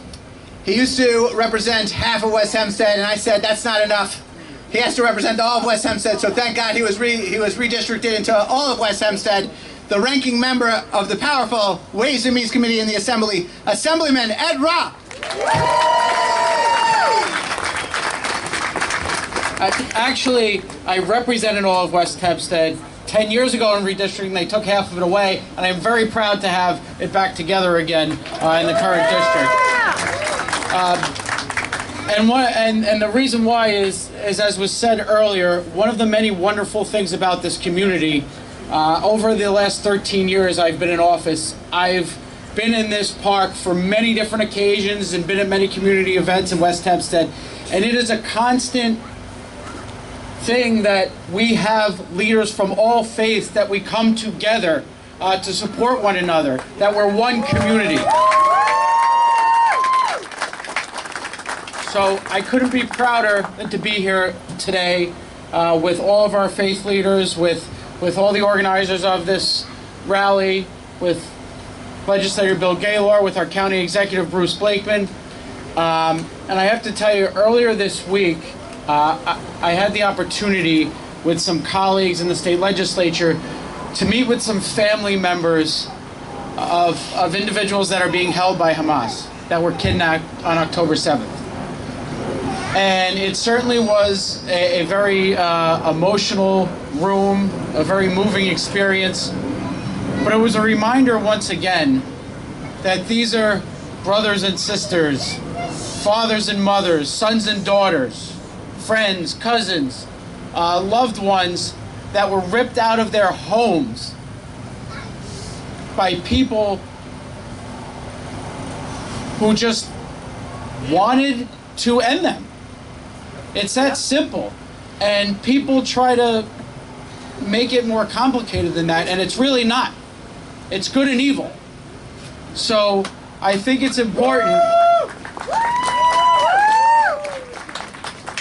He used to represent half of West Hempstead, and I said that's not enough. He has to represent all of West Hempstead, so thank God he was redistricted into all of West Hempstead. The ranking member of the powerful Ways and Means Committee in the Assembly, Assemblyman Ed Rock. Actually, I represented all of West Hempstead 10 years ago in redistricting, they took half of it away, and I'm very proud to have it back together again in the current district. And the reason why is, as was said earlier, one of the many wonderful things about this community, over the last 13 years I've been in office, I've been in this park for many different occasions and been at many community events in West Hempstead, and it is a constant thing that we have leaders from all faiths that we come together to support one another, that we're one community. So I couldn't be prouder than to be here today with all of our faith leaders, with all the organizers of this rally, with Legislator Bill Gaylor, with our County Executive Bruce Blakeman. And I have to tell you, earlier this week, I had the opportunity with some colleagues in the state legislature to meet with some family members of individuals that are being held by Hamas, that were kidnapped on October 7th. And it certainly was a very emotional room, a very moving experience. But it was a reminder once again that these are brothers and sisters, fathers and mothers, sons and daughters, friends, cousins, loved ones that were ripped out of their homes by people who just wanted to end them. It's that simple. And people try to make it more complicated than that, and it's really not. It's good and evil. So I think it's important.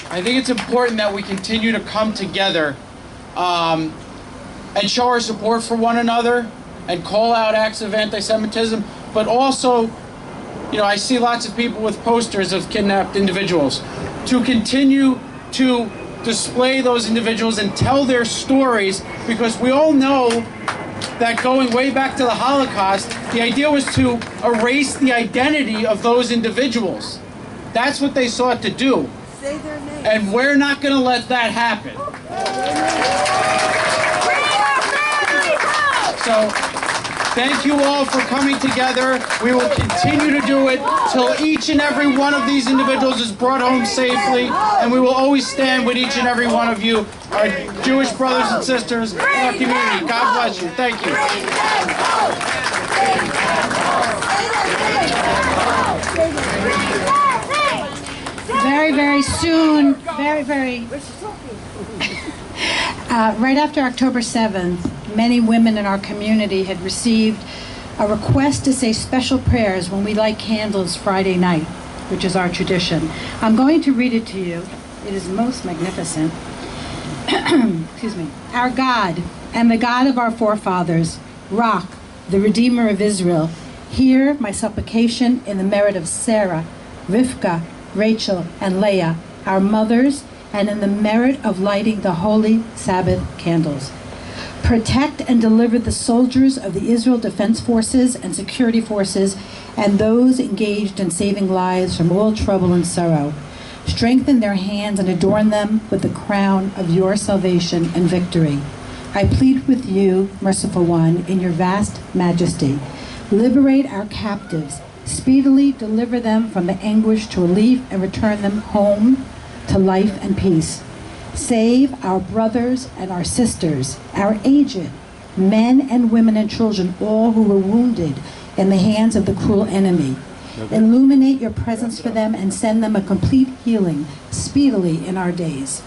I think it's important that we continue to come together and show our support for one another and call out acts of anti-Semitism, but also, you know, I see lots of people with posters of kidnapped individuals. To continue to display those individuals and tell their stories, because we all know that going way back to the Holocaust, the idea was to erase the identity of those individuals. That's what they sought to do. Say their name. And we're not going to let that happen. So, thank you all for coming together. We will continue to do it till each and every one of these individuals is brought home safely, and we will always stand with each and every one of you, our Jewish brothers and sisters in our community. God bless you. Thank you. Very, very soon, right after October 7th, many women in our community had received a request to say special prayers when we light candles Friday night, which is our tradition. I'm going to read it to you. It is most magnificent. Excuse me. Our God and the God of our forefathers, Rock, the Redeemer of Israel, hear my supplication in the merit of Sarah, Rivka, Rachel, and Leah, our mothers, and in the merit of lighting the holy Sabbath candles. Protect and deliver the soldiers of the Israel Defense Forces and security forces and those engaged in saving lives from all trouble and sorrow. Strengthen their hands and adorn them with the crown of your salvation and victory. I plead with you, merciful one, in your vast majesty. Liberate our captives. Speedily deliver them from the anguish to relief and return them home to life and peace. Save our brothers and our sisters, our aged, men and women and children, all who were wounded in the hands of the cruel enemy. Illuminate your presence for them and send them a complete healing speedily in our days.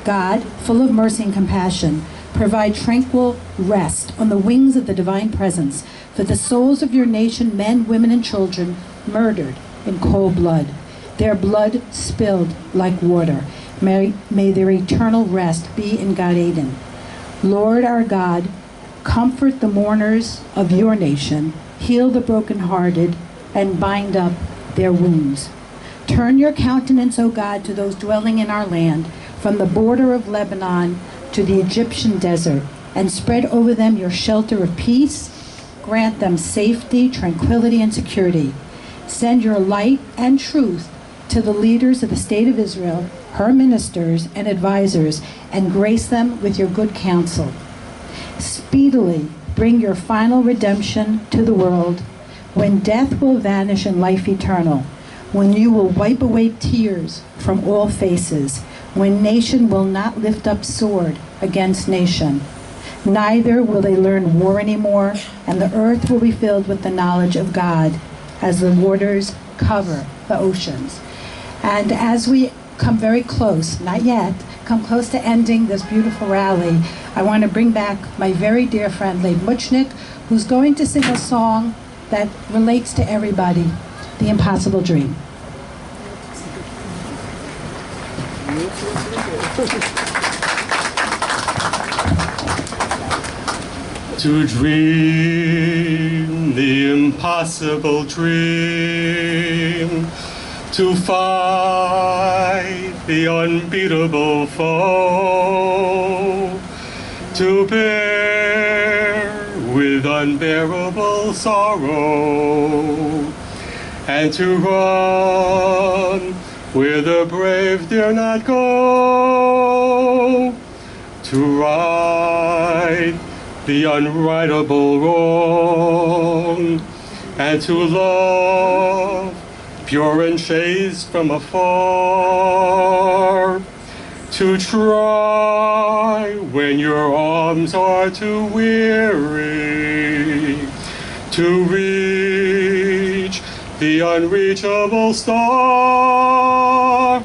God, full of mercy and compassion, provide tranquil rest on the wings of the divine presence for the souls of your nation, men, women, and children murdered in cold blood, their blood spilled like water. May their eternal rest be in God Eden. Lord our God, comfort the mourners of your nation, heal the brokenhearted, and bind up their wounds. Turn your countenance, O God, to those dwelling in our land, from the border of Lebanon to the Egyptian desert, and spread over them your shelter of peace. Grant them safety, tranquility, and security. Send your light and truth to the leaders of the state of Israel, her ministers and advisors, and grace them with your good counsel. speedily bring your final redemption to the world, when death will vanish in life eternal, when you will wipe away tears from all faces, when nation will not lift up sword against nation. Neither will they learn war anymore, and the earth will be filled with the knowledge of God as the waters cover the oceans. And as we come very close, not yet, come close to ending this beautiful rally, I want to bring back my very dear friend, Leib Muchnick, who's going to sing a song that relates to everybody, The Impossible Dream. To dream the impossible dream, to fight the unbeatable foe, to bear with unbearable sorrow, and to run where the brave dare not go, to right the unrightable wrong, and to love pure and chaste from afar, to try when your arms are too weary, to reach the unreachable star.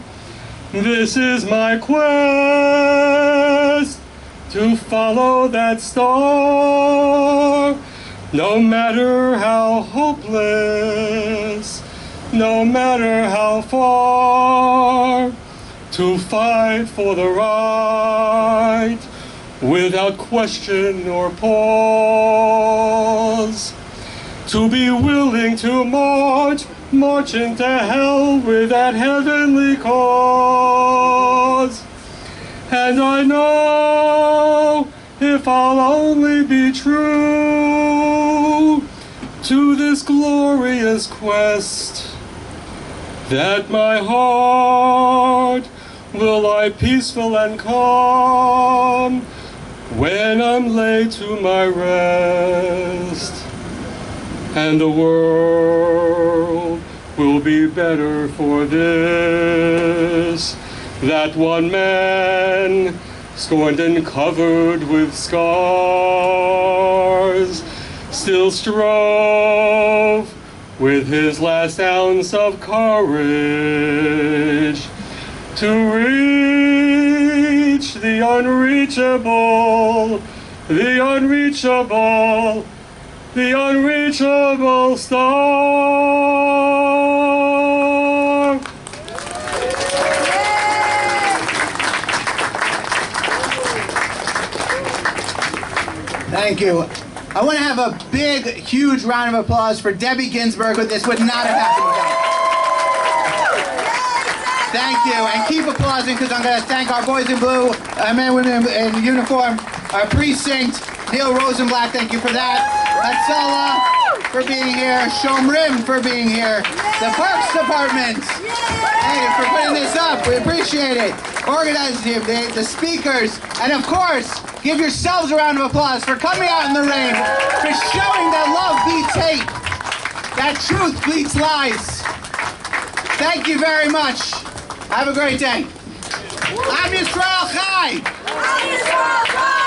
This is my quest, to follow that star, no matter how hopeless, no matter how far, to fight for the right without question or pause, to be willing to march into hell with that heavenly cause. And I know if I'll only be true to this glorious quest, that my heart will lie peaceful and calm when I'm laid to my rest, and the world will be better for this, that one man, scorned and covered with scars, still strove with his last ounce of courage to reach the unreachable, the unreachable, the unreachable star. Thank you. I want to have a big, huge round of applause for Debbie Ginsburg, who this would not have happened without. Thank you, and keep applauding, because I'm going to thank our boys in blue, men and women in uniform, our precinct, Neil Rosenblatt, thank you for that, Hatzalah for being here, Shomrim for being here, the Parks Department, hey, for putting this up, we appreciate it, organizing team, the speakers, and of course, give yourselves a round of applause for coming out in the rain, for showing that love beats hate, that truth beats lies. Thank you very much. Have a great day. Am Yisrael Chai! Am Yisrael Chai!